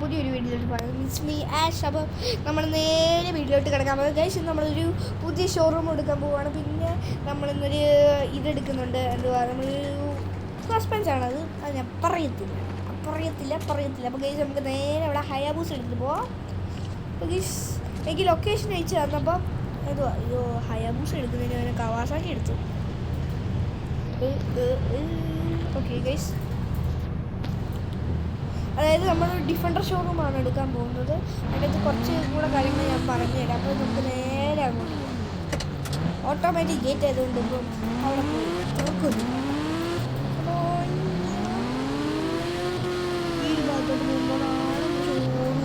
പുതിയൊരു വീട്ടിലോട്ട് പറയാം. It's me ash. അപ്പോൾ നമ്മൾ നേരെ വീട്ടിലോട്ട് കിടക്കാൻ പോകും ഗൈസ്. നമ്മളൊരു പുതിയ ഷോറൂം എടുക്കാൻ പോവുകയാണ്. പിന്നെ നമ്മളിന്നൊരു ഇതെടുക്കുന്നുണ്ട്. എന്തുവാ, നമ്മളൊരു സസ്പെൻസാണത്. അത് ഞാൻ പറയത്തില്ല. അപ്പോൾ ഗൈസ് നമുക്ക് നേരെ അവിടെ ഹയാബൂസ് എടുത്തിട്ട് പോവാം. അപ്പോൾ ഗൈസ് എനിക്ക് ലൊക്കേഷൻ അയച്ച് തന്നപ്പോൾ എന്തുവാ, അയ്യോ ഹയാബൂസ് എടുക്കുന്നതിന് ഞാൻ കവാസാക്കി എടുത്തു. ഓക്കെ ഗൈസ്, അതായത് നമ്മളൊരു ഡിഫൻഡർ ഷോറൂമാണ് എടുക്കാൻ പോകുന്നത്. അതിനകത്ത് കുറച്ച് കൂടെ കാര്യങ്ങൾ ഞാൻ പറഞ്ഞു തരാം. അപ്പോൾ നമുക്ക് നേരെ അങ്ങോട്ട് പോകാം. ഓട്ടോമാറ്റിക് ഗേറ്റ് ആയതുകൊണ്ട് ഇപ്പം അവിടെ പോയി തുറക്കുന്നു. ഈ ഭാഗത്തോട്ട് പോകുമ്പോഴാണ് ഷോറൂം.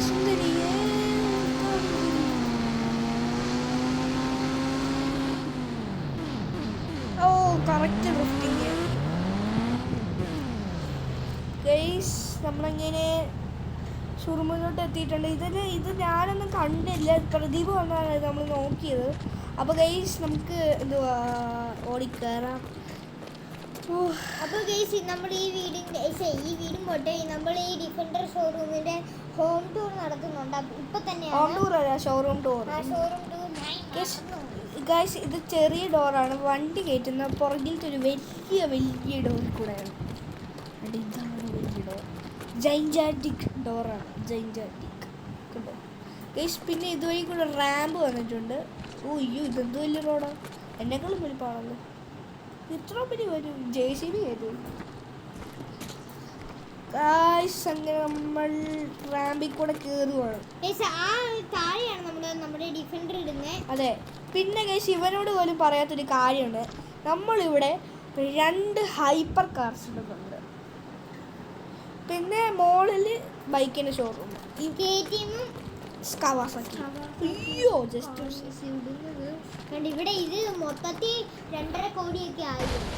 സുന്ദരിയേ കറക്റ്റ് ഡ്രിഫ്റ്റിങ് ഗൈസ്. നമ്മളങ്ങനെ ഷോറൂമിലോട്ട് എത്തിയിട്ടുണ്ട്. ഇത് ഞാനൊന്നും കണ്ടില്ല, പ്രദീപ് വന്നാണ് നമ്മൾ നോക്കിയത്. അപ്പോൾ ഗൈസ് നമുക്ക് എന്തുവാ ഓടിക്കയറാം. അപ്പോൾ ഗൈസ് നമ്മൾ ഈ വീടും പോട്ടെ, നമ്മൾ ഈ ഡിഫൻഡർ ഷോറൂമിൻ്റെ ഹോം ടൂർ നടത്തുന്നുണ്ട്. ഇപ്പോൾ തന്നെ ഹോം ടൂർ അല്ല, ഷോറൂം ടൂർ. ഗൈസ് ഇത് ചെറിയ ഡോറാണ്, വണ്ടി കയറ്റുന്ന പുറകിലത്തെ ഒരു വലിയ ഡോറിൽ കൂടെയാണ്. ഇതാണ് വലിയ ഡോർ, ജൈൻജാറ്റിക് ഡോറാണ്, ജൈൻജാറ്റിക് കേട്ടോ ഗൈസ്. പിന്നെ ഇതുവഴി കൂടെ റാമ്പ് വന്നിട്ടുണ്ട്. അയ്യോ ഇതെന്ത് വലിയ റോഡാണ്, എന്നെക്കാളും വലിപ്പമാണല്ലോ. ഇത്ര വലിയ വരും JCB ആയിരുന്നു ഗൈസ്. അങ്ങനെ നമ്മൾ റാമ്പിൽ കൂടെ കയറുവാണ്. നമ്മുടെ ഡിഫൻഡർ ഇടുന്നത്. അതെ. പിന്നെ ഗൈസ് ഇവനോട് പോലും പറയാത്തൊരു കാര്യമുണ്ട്. നമ്മളിവിടെ 2 ഹൈപ്പർ കാർസ് ഇടുന്നുണ്ട്. പിന്നെ മോളിൽ ബൈക്കിൻ്റെ ഷോറൂം, കവാസാക്കി. അയ്യോ ജസ്റ്റ് ഇവിടെ ഇത് മൊത്തത്തിൽ 2.5 കോടിയൊക്കെ ആയിരുന്നു.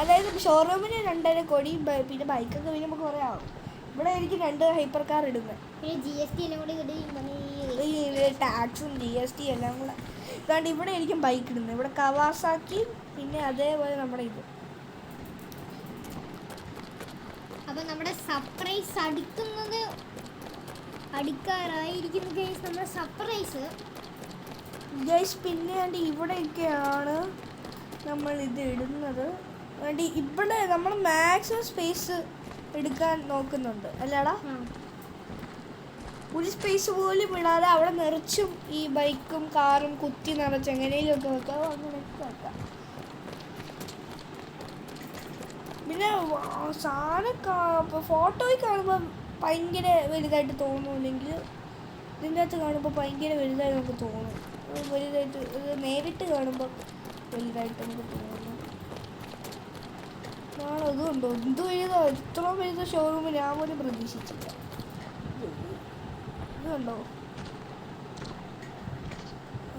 അതായത് ഷോറൂമിന് 2.5 കോടി, പിന്നെ ബൈക്കൊക്കെ വരുമ്പോൾ കുറേ ആവും. ഇവിടെ എനിക്ക് 2 ഹൈപ്പർ കാർ ഇടുന്നത്. പിന്നെ GST എല്ലാം കൂടി ടാക്സും GST എല്ലാം കൂടെ ഇതാണ്ട് ഇവിടെ എനിക്ക് ബൈക്ക് ഇടുന്നത്. ഇവിടെ കവാസാക്കി, പിന്നെ അതേപോലെ നമ്മുടെ ഇത്. അപ്പം നമ്മുടെ സർപ്രൈസ് അടുക്കാറായിരിക്കുന്നു ഗൈസ്, നമ്മുടെ സർപ്രൈസ് ഗൈസ്. പിന്നെ ഇവിടെയൊക്കെയാണ് നമ്മൾ ഇത് ഇടുന്നത്. ഇവിടെ നമ്മൾ മാക്സിമം സ്പേസ് എടുക്കാൻ നോക്കുന്നുണ്ട് അല്ലാടാ. ഒരു സ്പേസ് പോലും ഇടാതെ അവിടെ നിറച്ചും ഈ ബൈക്കും കാറും കുത്തി നിറച്ച് എങ്ങനെയൊക്കെ വെക്കാം, അങ്ങനെയൊക്കെ വെക്കാം. പിന്നെ സാധനം ഫോട്ടോയിൽ കാണുമ്പോൾ ഭയങ്കര വലുതായിട്ട് തോന്നുന്നില്ലെങ്കിൽ ഇതിൻ്റെ അകത്ത് കാണുമ്പോൾ ഭയങ്കര വലുതായി നമുക്ക് തോന്നും. വലുതായിട്ട് നേരിട്ട് കാണുമ്പോൾ വലുതായിട്ട് നമുക്ക് തോന്നുന്നു. നാളെ അതുകൊണ്ടോ എന്ത് വലുതോ, ഇത്രയും വലുത ഷോറൂം ഞാൻ പോലും പ്രതീക്ഷിച്ചില്ല. ഇതുണ്ടോ,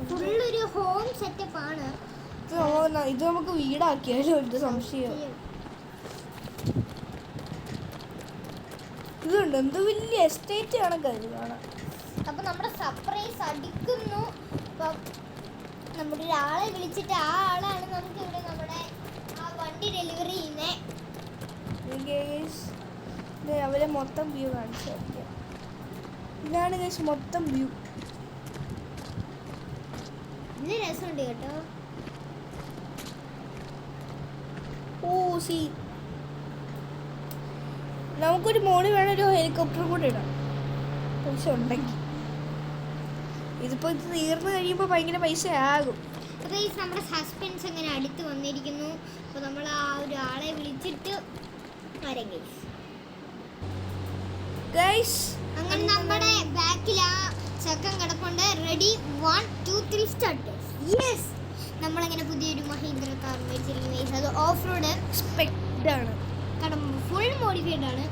ഫുള്ളൊരു ഹോം സെറ്റപ്പ് ആണ്. ഇത് നമുക്ക് വീടാക്കിയാലോ എന്ത് സംശയം. ഇതുണ്ട്, എന്ത് വലിയ എസ്റ്റേറ്റ് കണക്കാണ് കാണാൻ. അപ്പം നമ്മുടെ സർപ്രൈസ് അടിക്കുന്നു. അപ്പം നമ്മുടെ ഒരാളെ വിളിച്ചിട്ട് ആ ആളാണ് നമുക്ക് ഇവിടെ നമ്മുടെ ആ വണ്ടി ഡെലിവറി ചെയ്യുന്നത്. അവരെ മൊത്തം വ്യൂ കാണിച്ചു തരാം. ഇതാണ് ഗൈസ് മൊത്തം വ്യൂ. ഇത് രസമുണ്ട് കേട്ടോ. നമുക്കൊരു മോളിൽ വേണം ഒരു ഹെലികോപ്റ്റർ കൂടെ ഇടാം, പൈസ ഉണ്ടെങ്കിൽ. ഇതിപ്പോൾ ഇത് തീർന്നു കഴിയുമ്പോൾ ഭയങ്കര പൈസ ആകും. അപ്പോൾ ഈ നമ്മുടെ സസ്പെൻസ് അങ്ങനെ അടുത്ത് വന്നിരിക്കുന്നു. അപ്പോൾ നമ്മൾ ആ ഒരു ആളെ വിളിച്ചിട്ട് വരാം ഗൈസ്. അങ്ങനെ നമ്മുടെ ബാക്കിൽ ആ ചക്കം കിടപ്പുണ്ട്. Ready 1 2 3 start. യെസ്, നമ്മളങ്ങനെ പുതിയൊരു മഹീന്ദ്ര കാർ മേടിച്ചിരിക്കുന്നത്. അത് ഓഫ് റോഡ് സ്പെക്ടാണ്, കാരണം ഫുൾ മോഡിഫൈഡ് ആണ്.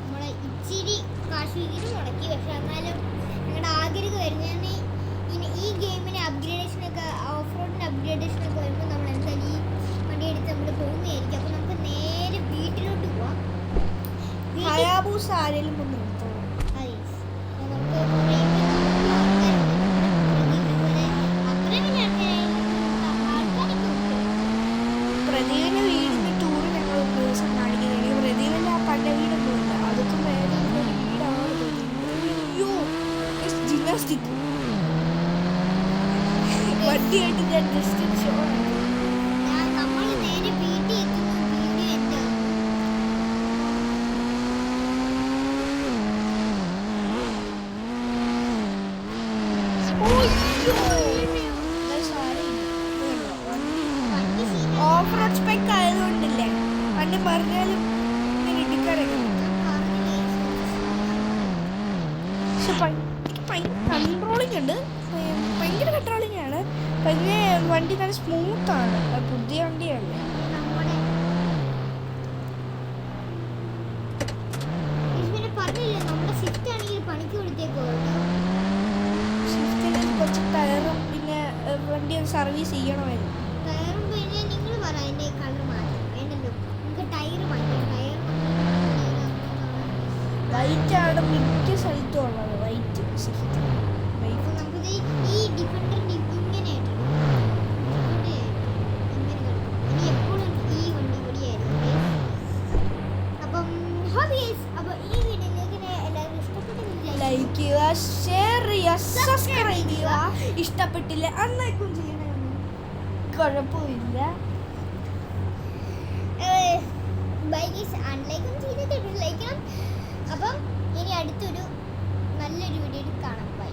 നമ്മളെ ഇച്ചിരി കാശ് മുടക്കി, പക്ഷെ എന്നാലും ഞങ്ങളുടെ ആഗ്രഹമായിരുന്നു. ഈ ഗെയിമിന് അപ്ഗ്രേഡേഷനൊക്കെ, ഓഫ് റോഡിൻ്റെ അപ്ഗ്രേഡേഷനൊക്കെ വരുമ്പോൾ നമ്മൾ എന്തായാലും ഈ വണ്ടി എടുത്ത് നമ്മൾ പോകുന്നതായിരിക്കും. അപ്പോൾ നമുക്ക് നേരെ വീട്ടിലോട്ട് പോവാം. ഹയാബൂസ ആരെങ്കിലും ഒന്ന് എടുത്തോളൂ. നമുക്ക് വണ്ടിയായിട്ട് ഞാൻ ജസ്റ്റ് ഷോ നമ്മൾ നേരെ വീട്ടിൽ എത്തുന്നു വീഡിയോ എന്താ വണ്ടി ഓഫ് റോഡ് സ്പെക്ക് ആയതുകൊണ്ടില്ലേ വണ്ടി പറഞ്ഞാലും ഇങ്ങനെ ഇടിക്കാറൊക്കെ പക്ഷെ കൺട്രോളിങ് ഉണ്ട് ഭയങ്കര കൺട്രോളിങ് ആണ് പിന്നെ വണ്ടി നല്ല സ്മൂത്താണ് പുതിയ വണ്ടിയല്ലേ നമ്മുടെ പിന്നെ പറഞ്ഞില്ല നമ്മുടെ ഷിഫ്റ്റ് ആണെങ്കിൽ പണിക്ക് കൊടുത്തേക്കോ ഷിഫ്റ്റിന് കുറച്ച് ടയറും പിന്നെ വണ്ടി സർവീസ് ചെയ്യണമായിരുന്നു ടയറും പിന്നെ നിങ്ങൾ പറ അതിൻ്റെ കളർ മാറ്റാം വേണ്ടല്ലോ നമുക്ക് ടയർ മാറ്റാം ടയർ വൈറ്റ് ആണ് മിക്ക സ്ഥലത്തും ഉള്ളത് വൈറ്റ് ഷിഫ്റ്റ് അപ്പോൾ നമുക്കിത് ഈ ഡിഫൻഡറിൻ്റെ ഇങ്ങനെ ആയിട്ടുണ്ട് ഇനി എപ്പോഴും ഈ വണ്ടി കൂടിയായിരുന്നു അപ്പം ഹോബീസ് അപ്പോൾ ഈ വീഡിയോ നിങ്ങൾക്ക് എല്ലാവരും ഇഷ്ടപ്പെട്ടെങ്കിൽ ലൈക്ക് ചെയ്യുക ഷെയർ ചെയ്യുക സബ്സ്ക്രൈബ് ചെയ്യുക ഇഷ്ടപ്പെട്ടില്ല അന്നേക്കും ചെയ്യണമെന്ന് കുഴപ്പമില്ല ബൈക്ക് അൺലൈക്കും ചെയ്തിട്ട് ലൈക്കണം അപ്പം ഇനി അടുത്തൊരു നല്ലൊരു വീഡിയോയിൽ കാണാം ബൈ